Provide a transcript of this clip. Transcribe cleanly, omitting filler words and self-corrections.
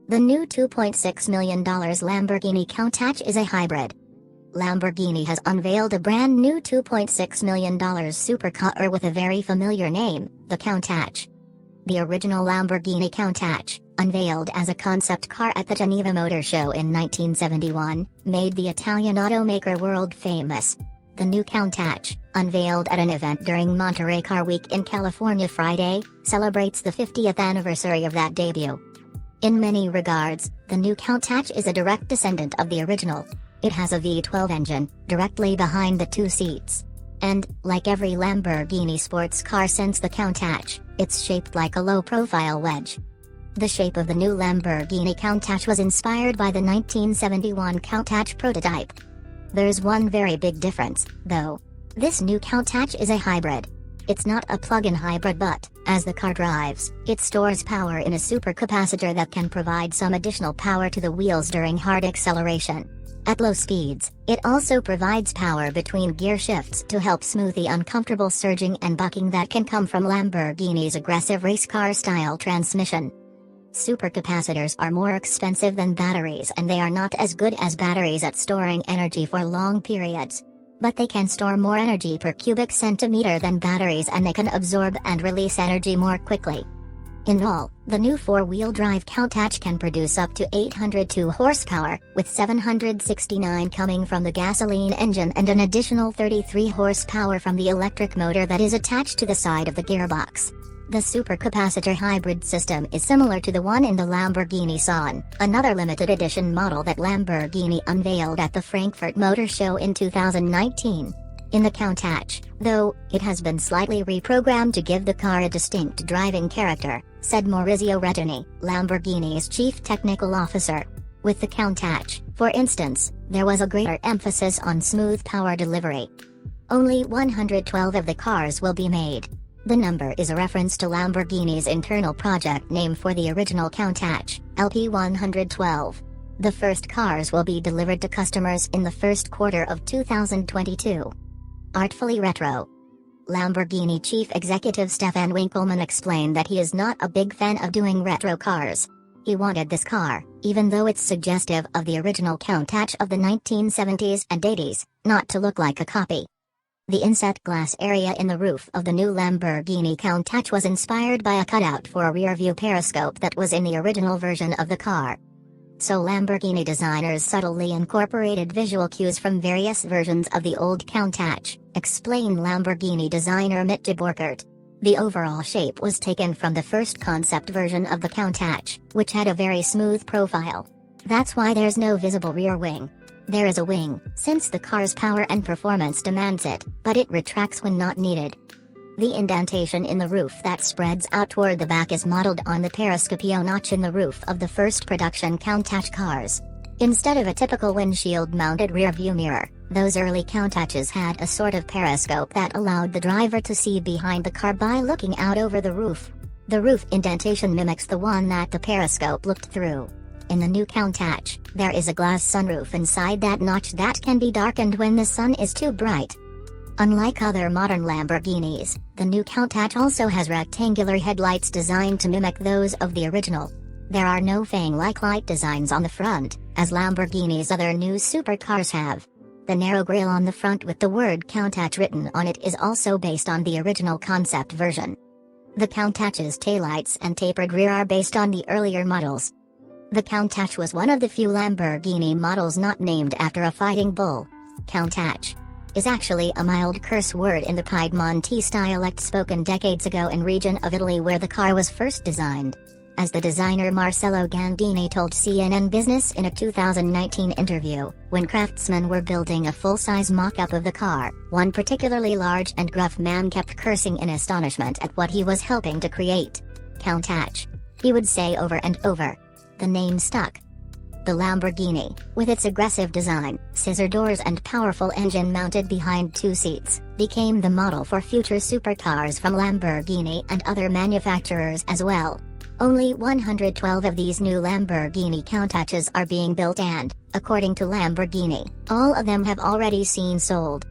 The new $2.6 million Lamborghini Countach is a hybrid. Lamborghini has unveiled a brand new $2.6 million supercar with a very familiar name, the Countach. The original Lamborghini Countach, unveiled as a concept car at the Geneva Motor Show in 1971, made the Italian automaker world famous. The new Countach, unveiled at an event during Monterey Car Week in California Friday, celebrates the 50th anniversary of that debut. In many regards, the new Countach is a direct descendant of the original. It has a V12 engine, directly behind the two seats. And, like every Lamborghini sports car since the Countach, it's shaped like a low-profile wedge. The shape of the new Lamborghini Countach was inspired by the 1971 Countach prototype. There's one very big difference, though. This new Countach is a hybrid. It's not a plug-in hybrid but, as the car drives, it stores power in a supercapacitor that can provide some additional power to the wheels during hard acceleration. At low speeds, it also provides power between gear shifts to help smooth the uncomfortable surging and bucking that can come from Lamborghini's aggressive race car-style transmission. Supercapacitors are more expensive than batteries and they are not as good as batteries at storing energy for long periods. But they can store more energy per cubic centimeter than batteries and they can absorb and release energy more quickly. In all, the new four-wheel drive Countach can produce up to 802 horsepower, with 769 coming from the gasoline engine and an additional 33 horsepower from the electric motor that is attached to the side of the gearbox. The supercapacitor hybrid system is similar to the one in the Lamborghini Son, another limited edition model that Lamborghini unveiled at the Frankfurt Motor Show in 2019. In the Countach, though, it has been slightly reprogrammed to give the car a distinct driving character, said Maurizio Rettini, Lamborghini's chief technical officer. With the Countach, for instance, there was a greater emphasis on smooth power delivery. Only 112 of the cars will be made. The number is a reference to Lamborghini's internal project name for the original Countach, LP112. The first cars will be delivered to customers in the first quarter of 2022. Artfully retro. Lamborghini chief executive Stefan Winkelmann explained that he is not a big fan of doing retro cars. He wanted this car, even though it's suggestive of the original Countach of the 1970s and 80s, not to look like a copy. The inset glass area in the roof of the new Lamborghini Countach was inspired by a cutout for a rear-view periscope that was in the original version of the car. So Lamborghini designers subtly incorporated visual cues from various versions of the old Countach, explained Lamborghini designer Mitja Borkert. The overall shape was taken from the first concept version of the Countach, which had a very smooth profile. That's why there's no visible rear wing. There is a wing, since the car's power and performance demands it, but it retracts when not needed. The indentation in the roof that spreads out toward the back is modeled on the periscopio notch in the roof of the first production Countach cars. Instead of a typical windshield-mounted rear-view mirror, those early Countaches had a sort of periscope that allowed the driver to see behind the car by looking out over the roof. The roof indentation mimics the one that the periscope looked through. In the new Countach, there is a glass sunroof inside that notch that can be darkened when the sun is too bright. Unlike other modern Lamborghinis, the new Countach also has rectangular headlights designed to mimic those of the original. There are no fang-like light designs on the front, as Lamborghini's other new supercars have. The narrow grille on the front with the word Countach written on it is also based on the original concept version. The Countach's taillights and tapered rear are based on the earlier models. The Countach was one of the few Lamborghini models not named after a fighting bull. Countach is actually a mild curse word in the Piedmontese dialect spoken decades ago in region of Italy where the car was first designed. As the designer Marcello Gandini told CNN Business in a 2019 interview, when craftsmen were building a full-size mock-up of the car, one particularly large and gruff man kept cursing in astonishment at what he was helping to create. Countach. He would say over and over. The name stuck. The Lamborghini, with its aggressive design, scissor doors and powerful engine mounted behind two seats, became the model for future supercars from Lamborghini and other manufacturers as well. Only 112 of these new Lamborghini Countaches are being built and, according to Lamborghini, all of them have already seen sold.